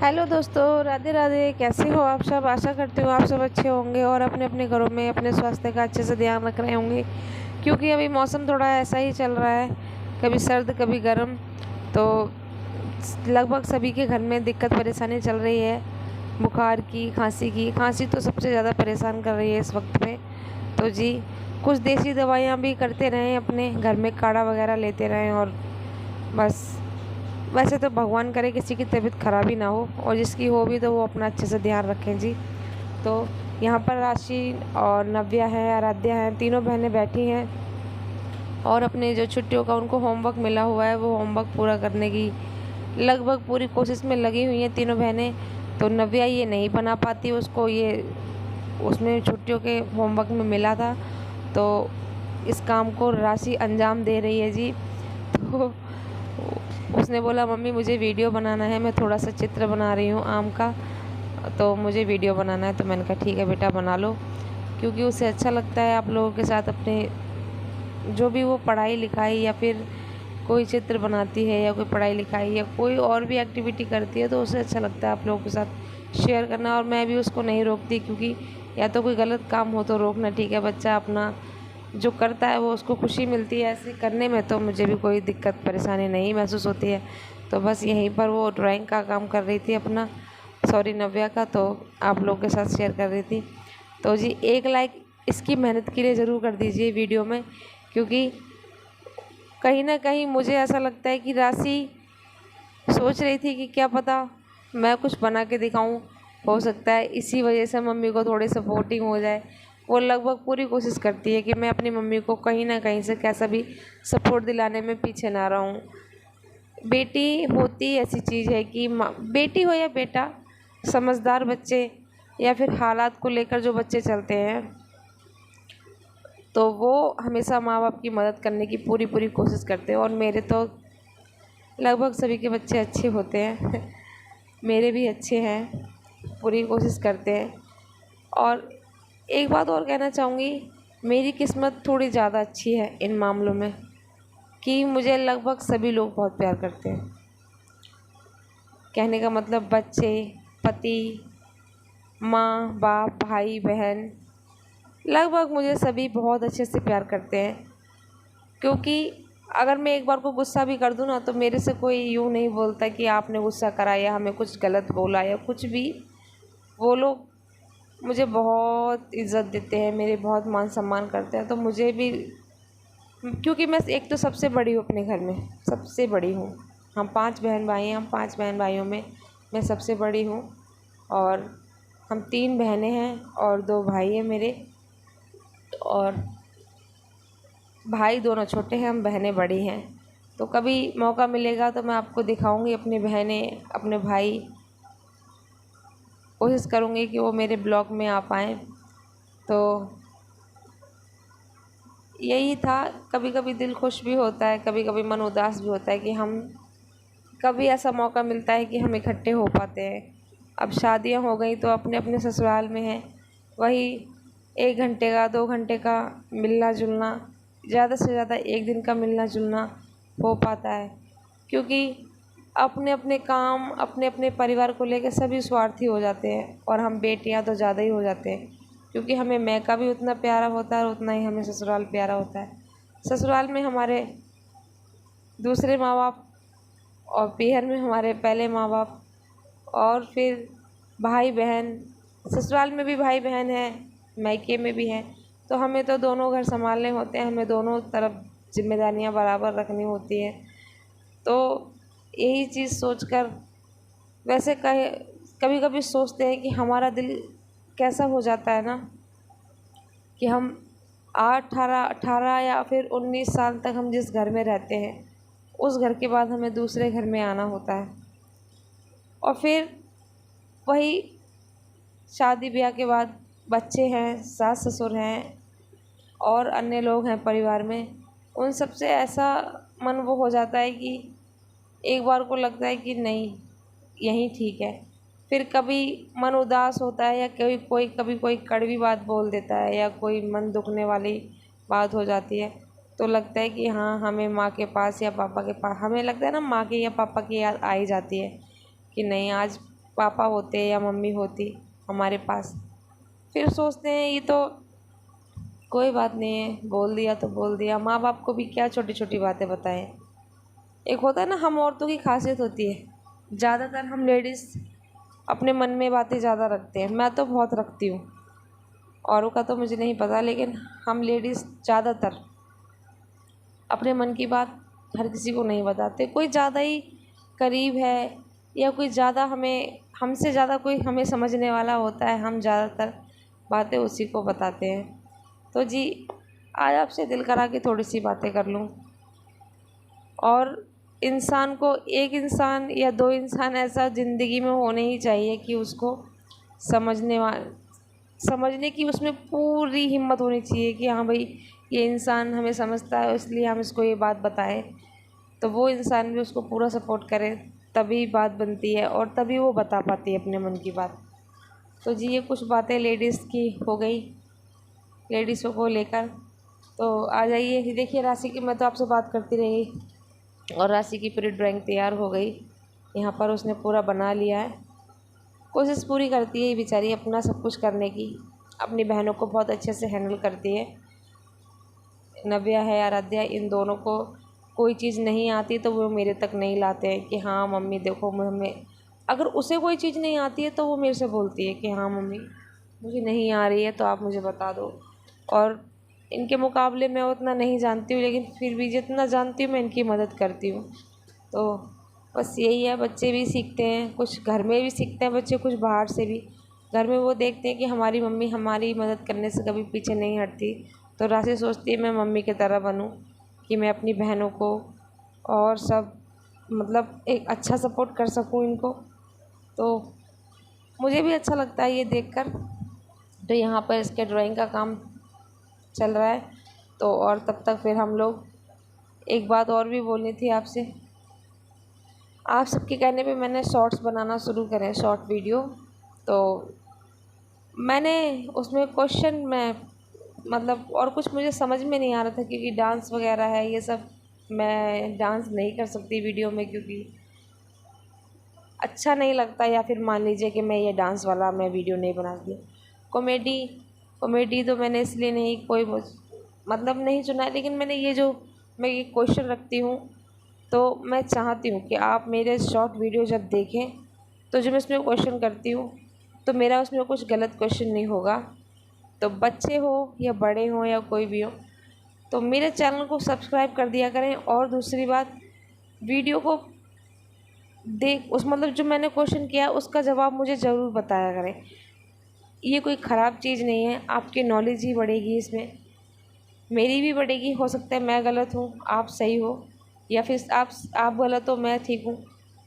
Hello दोस्तों, राधे राधे। कैसे हो आप सब? आशा करती हूँ आप सब अच्छे होंगे और अपने अपने घरों में अपने स्वास्थ्य का अच्छे से ध्यान रख रहे होंगे, क्योंकि अभी मौसम थोड़ा ऐसा ही चल रहा है, कभी सर्द कभी गर्म। तो लगभग सभी के घर में दिक्कत परेशानी चल रही है, बुखार की, खांसी की। खांसी तो सबसे ज़्यादा परेशान कर रही है इस वक्त में। तो जी, कुछ देसी दवाइयाँ भी करते रहें, अपने घर में काढ़ा वगैरह लेते रहें और बस। वैसे तो भगवान करे किसी की तबीयत ख़राब ही ना हो, और जिसकी हो भी तो वो अपना अच्छे से ध्यान रखें जी। तो यहाँ पर राशि और नव्या है, आराध्या है, तीनों बहनें बैठी हैं और अपने जो छुट्टियों का उनको होमवर्क मिला हुआ है वो होमवर्क पूरा करने की लगभग पूरी कोशिश में लगी हुई हैं तीनों बहनें। तो नव्या ये नहीं बना पाती, उसको ये उसमें छुट्टियों के होमवर्क में मिला था, तो इस काम को राशि अंजाम दे रही है जी। तो उसने बोला, मम्मी मुझे वीडियो बनाना है, मैं थोड़ा सा चित्र बना रही हूँ आम का, तो मुझे वीडियो बनाना है। तो मैंने कहा ठीक है बेटा, बना लो, क्योंकि उसे अच्छा लगता है आप लोगों के साथ अपने जो भी वो पढ़ाई लिखाई या फिर कोई चित्र बनाती है या कोई पढ़ाई लिखाई या कोई और भी एक्टिविटी करती है, तो उसे अच्छा लगता है आप लोगों के साथ शेयर करना। और मैं भी उसको नहीं रोकती, क्योंकि या तो कोई गलत काम हो तो रोकना ठीक है, बच्चा अपना जो करता है वो उसको खुशी मिलती है, ऐसे करने में तो मुझे भी कोई दिक्कत परेशानी नहीं महसूस होती है। तो बस यहीं पर वो ड्राइंग का काम कर रही थी अपना, सॉरी नव्या का, तो आप लोगों के साथ शेयर कर रही थी। तो जी, एक लाइक इसकी मेहनत के लिए ज़रूर कर दीजिए वीडियो में, क्योंकि कहीं ना कहीं मुझे ऐसा लगता है कि राशि सोच रही थी कि क्या पता मैं कुछ बना के दिखाऊं, हो सकता है इसी वजह से मम्मी को थोड़ी सपोर्टिंग हो जाए। वो लगभग पूरी कोशिश करती है कि मैं अपनी मम्मी को कहीं ना कहीं से कैसा भी सपोर्ट दिलाने में पीछे ना रहूं। बेटी होती ऐसी चीज़ है कि बेटी हो या बेटा, समझदार बच्चे या फिर हालात को लेकर जो बच्चे चलते हैं, तो वो हमेशा माँ बाप की मदद करने की पूरी पूरी कोशिश करते हैं। और मेरे तो लगभग सभी के बच्चे अच्छे होते हैं मेरे भी अच्छे हैं, पूरी कोशिश करते हैं। और एक बात और कहना चाहूँगी, मेरी किस्मत थोड़ी ज़्यादा अच्छी है इन मामलों में, कि मुझे लगभग सभी लोग बहुत प्यार करते हैं। कहने का मतलब बच्चे, पति, माँ बाप, भाई बहन, लगभग मुझे सभी बहुत अच्छे से प्यार करते हैं। क्योंकि अगर मैं एक बार को गुस्सा भी कर दूँ ना, तो मेरे से कोई यूँ नहीं बोलता कि आपने गुस्सा करा या हमें कुछ गलत बोला या कुछ भी। वो लोग मुझे बहुत इज़्ज़त देते हैं, मेरे बहुत मान सम्मान करते हैं। तो मुझे भी, क्योंकि मैं एक तो सबसे बड़ी हूँ अपने घर में, सबसे बड़ी हूँ। हम 5 बहन भाई हैं, हम 5 बहन भाइयों में मैं सबसे बड़ी हूँ। और हम 3 बहनें हैं और 2 भाई हैं मेरे, और भाई दोनों छोटे हैं, हम बहनें बड़ी हैं। तो कभी मौका मिलेगा तो मैं आपको दिखाऊंगी अपनी बहनें, अपने भाई। कोशिश करूंगी कि वो मेरे ब्लॉग में आ पाएँ। तो यही था, कभी कभी दिल खुश भी होता है, कभी कभी मन उदास भी होता है कि हम कभी ऐसा मौका मिलता है कि हम इकट्ठे हो पाते हैं। अब शादियां हो गई तो अपने अपने ससुराल में हैं, वही 1 घंटे का 2 घंटे का मिलना जुलना, ज़्यादा से ज़्यादा 1 दिन का मिलना जुलना हो पाता है। क्योंकि अपने अपने काम, अपने अपने परिवार को लेकर सभी स्वार्थी हो जाते हैं, और हम बेटियां तो ज़्यादा ही हो जाते हैं, क्योंकि हमें मैका भी उतना प्यारा होता है और उतना ही हमें ससुराल प्यारा होता है। ससुराल में हमारे दूसरे माँ बाप, और पीहर में हमारे पहले माँ बाप, और फिर भाई बहन। ससुराल में भी भाई बहन हैं, मायके में भी हैं। तो हमें तो दोनों घर संभालने होते हैं, हमें दोनों तरफ जिम्मेदारियां बराबर रखनी होती हैं। तो यही चीज़ सोचकर, वैसे कभी कभी सोचते हैं कि हमारा दिल कैसा हो जाता है ना, कि हम 18 या फिर 19 साल तक हम जिस घर में रहते हैं, उस घर के बाद हमें दूसरे घर में आना होता है। और फिर वही शादी ब्याह के बाद बच्चे हैं, सास ससुर हैं और अन्य लोग हैं परिवार में, उन सब से ऐसा मन वो हो जाता है कि एक बार को लगता है कि नहीं, यही ठीक है। फिर कभी मन उदास होता है, या कभी कोई कड़वी बात बोल देता है, या कोई मन दुखने वाली बात हो जाती है, तो लगता है कि हाँ, हमें माँ के पास या पापा के पास, हमें लगता है ना माँ की या पापा की याद आ ही जाती है कि नहीं, आज पापा होते या मम्मी होती हमारे पास, फिर सोचते हैं ये तो कोई बात नहीं है, बोल दिया तो बोल दिया। माँ बाप को भी क्या छोटी छोटी बातें बताएं। एक होता है ना, हम औरतों की खासियत होती है, ज़्यादातर हम लेडीज़ अपने मन में बातें ज़्यादा रखते हैं। मैं तो बहुत रखती हूँ, औरों का तो मुझे नहीं पता, लेकिन हम लेडीज़ ज़्यादातर अपने मन की बात हर किसी को नहीं बताते। कोई ज़्यादा ही करीब है या कोई ज़्यादा हमसे ज़्यादा कोई हमें समझने वाला होता है, हम ज़्यादातर बातें उसी को बताते हैं। तो जी, आज आपसे दिल करा के थोड़ी सी बातें कर लूँ। और इंसान को एक इंसान या दो इंसान ऐसा ज़िंदगी में होने ही चाहिए कि उसको समझने की उसमें पूरी हिम्मत होनी चाहिए कि हाँ भाई, ये इंसान हमें समझता है, इसलिए हम इसको ये बात बताएं। तो वो इंसान भी उसको पूरा सपोर्ट करे, तभी बात बनती है और तभी वो बता पाती है अपने मन की बात। तो जी, ये कुछ बातें लेडीज़ की हो गई, लेडीज़ों को लेकर। तो आ जाइए, देखिए राशि की, मैं तो आपसे बात करती रही और राशि की पूरी ड्राइंग तैयार हो गई। यहाँ पर उसने पूरा बना लिया है। कोशिश पूरी करती है बेचारी अपना सब कुछ करने की, अपनी बहनों को बहुत अच्छे से हैंडल करती है। नव्या है, आराध्या, इन दोनों को कोई चीज़ नहीं आती तो वो मेरे तक नहीं लाते हैं कि हाँ मम्मी देखो, हमें अगर उसे कोई चीज़ नहीं आती है तो वो मेरे से बोलती है कि हाँ मम्मी मुझे नहीं आ रही है, तो आप मुझे बता दो। और इनके मुकाबले मैं उतना नहीं जानती हूँ, लेकिन फिर भी जितना जानती हूँ मैं इनकी मदद करती हूँ। तो बस यही है, बच्चे भी सीखते हैं, कुछ घर में भी सीखते हैं बच्चे, कुछ बाहर से भी। घर में वो देखते हैं कि हमारी मम्मी हमारी मदद करने से कभी पीछे नहीं हटती, तो राशि सोचती है मैं मम्मी की तरह बनूं, कि मैं अपनी बहनों को और सब मतलब एक अच्छा सपोर्ट कर सकूं इनको। तो मुझे भी अच्छा लगता है ये देखकर। तो यहाँ पर इसके ड्राइंग का काम चल रहा है। तो और तब तक फिर हम लोग, एक बात और भी बोलनी थी आपसे, आप सबके कहने पे मैंने शॉर्ट्स बनाना शुरू करे, शॉर्ट वीडियो। तो मैंने उसमें क्वेश्चन में मतलब और कुछ मुझे समझ में नहीं आ रहा था, क्योंकि डांस वगैरह है ये सब, मैं डांस नहीं कर सकती वीडियो में क्योंकि अच्छा नहीं लगता, या फिर मान लीजिए कि मैं ये डांस वाला मैं वीडियो नहीं बनाती। कॉमेडी तो मैंने इसलिए नहीं कोई मतलब नहीं चुना है, लेकिन मैंने मैं ये क्वेश्चन रखती हूँ, तो मैं चाहती हूँ कि आप मेरे शॉर्ट वीडियो जब देखें तो जो मैं इसमें क्वेश्चन करती हूँ तो मेरा उसमें कुछ गलत क्वेश्चन नहीं होगा। तो बच्चे हो या बड़े हो या कोई भी हो, तो मेरे चैनल को सब्सक्राइब कर दिया करें। और दूसरी बात, वीडियो को उस मतलब जो मैंने क्वेश्चन किया उसका जवाब मुझे ज़रूर बताया करें। ये कोई ख़राब चीज़ नहीं है, आपकी नॉलेज ही बढ़ेगी इसमें, मेरी भी बढ़ेगी। हो सकता है मैं गलत हूँ आप सही हो, या फिर आप गलत हो मैं ठीक हूँ।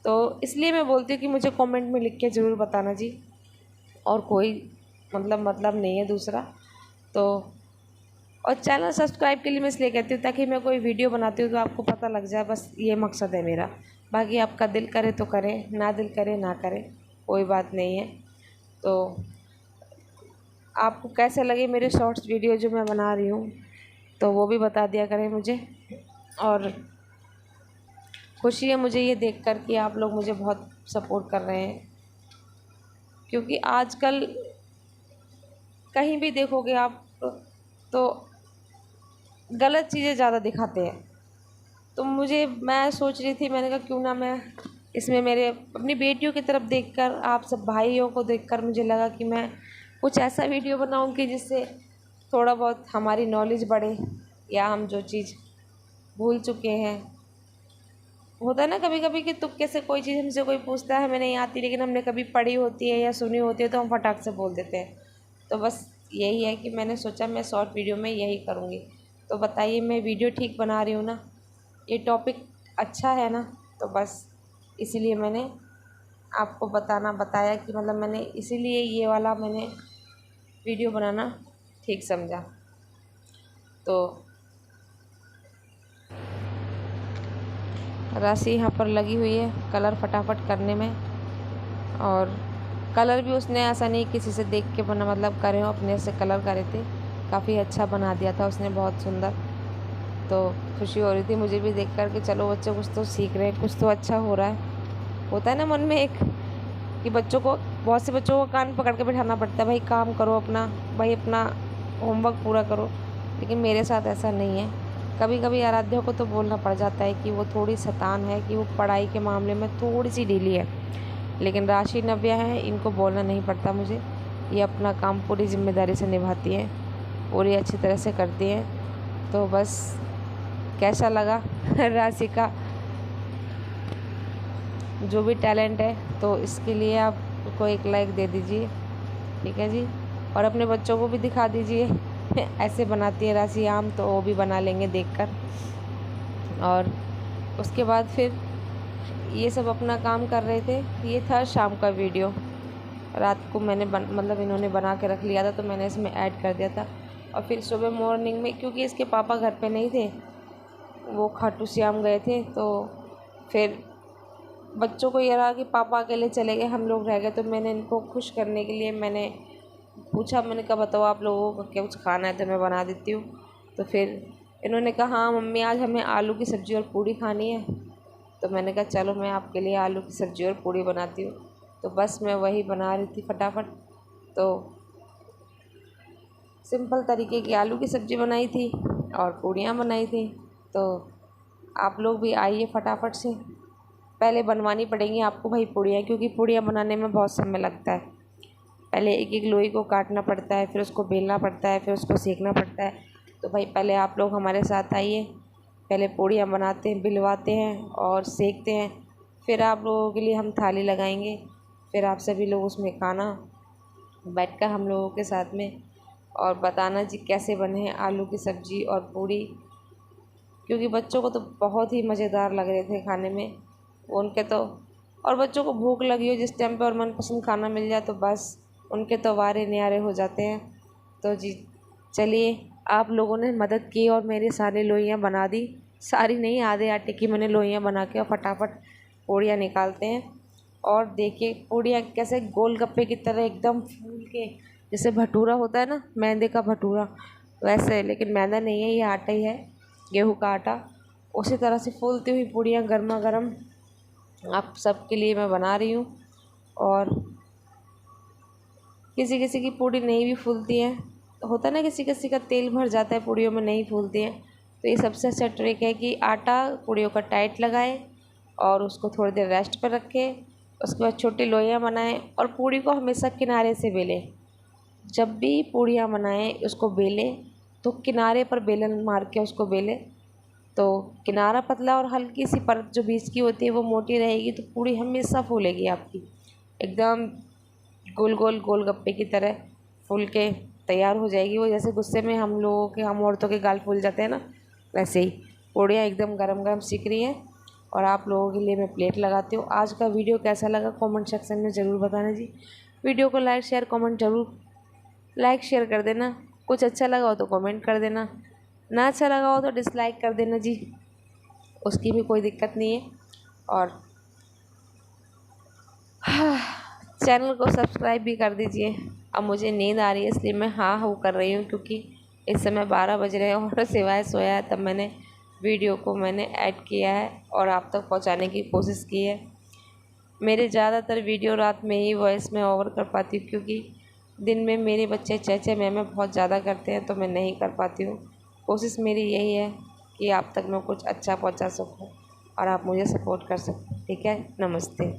तो इसलिए मैं बोलती हूँ कि मुझे कमेंट में लिख के ज़रूर बताना जी, और कोई मतलब नहीं है दूसरा। तो और चैनल सब्सक्राइब के लिए मैं इसलिए कहती हूँ ताकि मैं कोई वीडियो बनाती हूँ तो आपको पता लग जाए, बस ये मकसद है मेरा। बाकी आपका दिल करे तो करें, ना दिल करे ना करें, कोई बात नहीं है। तो आपको कैसे लगे मेरे शॉर्ट्स वीडियो जो मैं बना रही हूँ, तो वो भी बता दिया करें मुझे। और खुशी है मुझे ये देखकर कि आप लोग मुझे बहुत सपोर्ट कर रहे हैं, क्योंकि आजकल कहीं भी देखोगे आप तो गलत चीज़ें ज़्यादा दिखाते हैं। तो मैं सोच रही थी, मैंने कहा क्यों ना मैं इसमें मेरे अपनी बेटियों की तरफ देखकर, आप सब भाइयों को देखकर मुझे लगा कि मैं कुछ ऐसा वीडियो बनाऊं कि जिससे थोड़ा बहुत हमारी नॉलेज बढ़े, या हम जो चीज़ भूल चुके हैं। होता है ना कभी कभी कि तुक्के से कोई चीज़ हमसे कोई पूछता है, हमें नहीं आती, लेकिन हमने कभी पढ़ी होती है या सुनी होती है तो हम फटाक से बोल देते हैं। तो बस यही है कि मैंने सोचा मैं शॉर्ट वीडियो में यही करूँगी। तो बताइए, मैं वीडियो ठीक बना रही हूँ ना, ये टॉपिक अच्छा है ना? तो बस इसीलिए मैंने आपको बताया कि मतलब मैंने इसीलिए ये वाला मैंने वीडियो बनाना ठीक समझा। तो राशि यहाँ पर लगी हुई है कलर फटाफट करने में, और कलर भी उसने ऐसा नहीं किसी से देख के बना, मतलब करे हो, अपने से कलर करे थे, काफ़ी अच्छा बना दिया था उसने, बहुत सुंदर। तो खुशी हो रही थी मुझे भी देख कर कि चलो बच्चे कुछ तो सीख रहे हैं, कुछ तो अच्छा हो रहा है। होता है ना मन में एक कि बच्चों को, बहुत से बच्चों को कान पकड़ के बैठाना पड़ता है, भाई काम करो अपना, भाई अपना होमवर्क पूरा करो। लेकिन मेरे साथ ऐसा नहीं है। कभी कभी आराध्या को तो बोलना पड़ जाता है कि वो थोड़ी शैतान है, कि वो पढ़ाई के मामले में थोड़ी सी ढीली है। लेकिन राशि, नव्या है, इनको बोलना नहीं पड़ता मुझे। ये अपना काम पूरी जिम्मेदारी से निभाती हैं, पूरी अच्छी तरह से करती हैं। तो बस कैसा लगा राशि का जो भी टैलेंट है, तो इसके लिए आप को एक लाइक दे दीजिए, ठीक है जी। और अपने बच्चों को भी दिखा दीजिए ऐसे बनाती है राशि आम, तो वो भी बना लेंगे देखकर। और उसके बाद फिर ये सब अपना काम कर रहे थे। ये था शाम का वीडियो। रात को मैंने मतलब इन्होंने बना के रख लिया था, तो मैंने इसमें ऐड कर दिया था। और फिर सुबह मॉर्निंग में, क्योंकि इसके पापा घर पे नहीं थे, वो खाटू श्याम गए थे, तो फिर बच्चों को ये रहा कि पापा अकेले चले गए, हम लोग रह गए। तो मैंने इनको खुश करने के लिए मैंने पूछा, मैंने कहा बताओ आप लोगों को क्या कुछ खाना है तो मैं बना देती हूँ। तो फिर इन्होंने कहा हाँ मम्मी आज हमें आलू की सब्ज़ी और पूड़ी खानी है। तो मैंने कहा चलो मैं आपके लिए आलू की सब्ज़ी और पूड़ी बनाती हूँ। तो बस मैं वही बना रही थी फटाफट। तो सिंपल तरीके की आलू की सब्ज़ी बनाई थी और पूड़ियाँ बनाई थी। तो आप लोग भी आइए फटाफट से। पहले बनवानी पड़ेंगी आपको भाई पूड़ियाँ, क्योंकि पूड़ियाँ बनाने में बहुत समय लगता है। पहले एक एक लोई को काटना पड़ता है, फिर उसको बेलना पड़ता है, फिर उसको सेकना पड़ता है। तो भाई पहले आप लोग हमारे साथ आइए, पहले पूड़ियाँ बनाते हैं, बिलवाते हैं और सेकते हैं। फिर आप लोगों के लिए हम थाली लगाएंगे, फिर आप सभी लोग उसमें खाना बैठकर हम लोगों के साथ में, और बताना जी कैसे बने हैं आलू की सब्ज़ी और पूड़ी। क्योंकि बच्चों को तो बहुत ही मज़ेदार लग रहे थे खाने में उनके तो। और बच्चों को भूख लगी हो जिस टाइम पे और मनपसंद खाना मिल जाए तो बस उनके तो वारे न्यारे हो जाते हैं। तो जी चलिए, आप लोगों ने मदद की और मेरी सारी लोइयाँ बना दी। सारी नहीं, आधे आटे की मैंने लोइयाँ बना के और फटाफट पूड़ियाँ निकालते हैं। और देखिए पूड़ियाँ कैसे गोलगप्पे की तरह एकदम फूल के, जैसे भटूरा होता है ना, मैदे का भटूरा वैसे, लेकिन मैदा नहीं है, ये आटा ही है, गेहूँ का आटा। उसी तरह से फूलती हुई पूड़ियाँ गर्मा गर्म आप सबके लिए मैं बना रही हूँ। और किसी किसी की पूड़ी नहीं भी फूलती है, होता है ना, किसी किसी का तेल भर जाता है पूड़ियों में, नहीं फूलती हैं। तो ये सबसे अच्छा ट्रिक है कि आटा पूड़ियों का टाइट लगाएं और उसको थोड़ी देर रेस्ट पर रखें। उसके बाद छोटी लोइयाँ बनाएं और पूड़ी को हमेशा किनारे से बेलें। जब भी पूड़ियाँ बनाएं उसको बेलें तो किनारे पर बेलन मार के उसको बेलें, तो किनारा पतला और हल्की सी परत जो बीच की होती है वो मोटी रहेगी, तो पूड़ी हमेशा फूलेगी आपकी एकदम गोल गोल गोलगप्पे की तरह फूल के तैयार हो जाएगी। वो जैसे गुस्से में हम औरतों के गाल फूल जाते हैं ना, वैसे ही पूड़ियाँ एकदम गरम गरम सीख रही हैं। और आप लोगों के लिए मैं प्लेट लगाती हूँ। आज का वीडियो कैसा लगा कमेंट सेक्शन में ज़रूर बताना जी। वीडियो को लाइक शेयर कमेंट ज़रूर, लाइक शेयर कर देना। कुछ अच्छा लगा हो तो कमेंट कर देना, ना अच्छा लगा हो तो डिसलाइक कर देना जी, उसकी भी कोई दिक्कत नहीं है। और चैनल को सब्सक्राइब भी कर दीजिए। अब मुझे नींद आ रही है इसलिए मैं हाँ हूँ कर रही हूँ, क्योंकि इस समय 12 बज रहे हैं और सिवाय सोया है तब मैंने वीडियो को ऐड किया है और आप तक पहुँचाने की कोशिश की है। मेरे ज़्यादातर वीडियो रात में ही वॉइस में ओवर कर पाती हूँ, क्योंकि दिन में मेरे बच्चे चेचे मैं बहुत ज़्यादा करते हैं तो मैं नहीं कर पाती हूँ। कोशिश मेरी यही है कि आप तक मैं कुछ अच्छा पहुँचा सकूँ और आप मुझे सपोर्ट कर सकें। ठीक है, नमस्ते।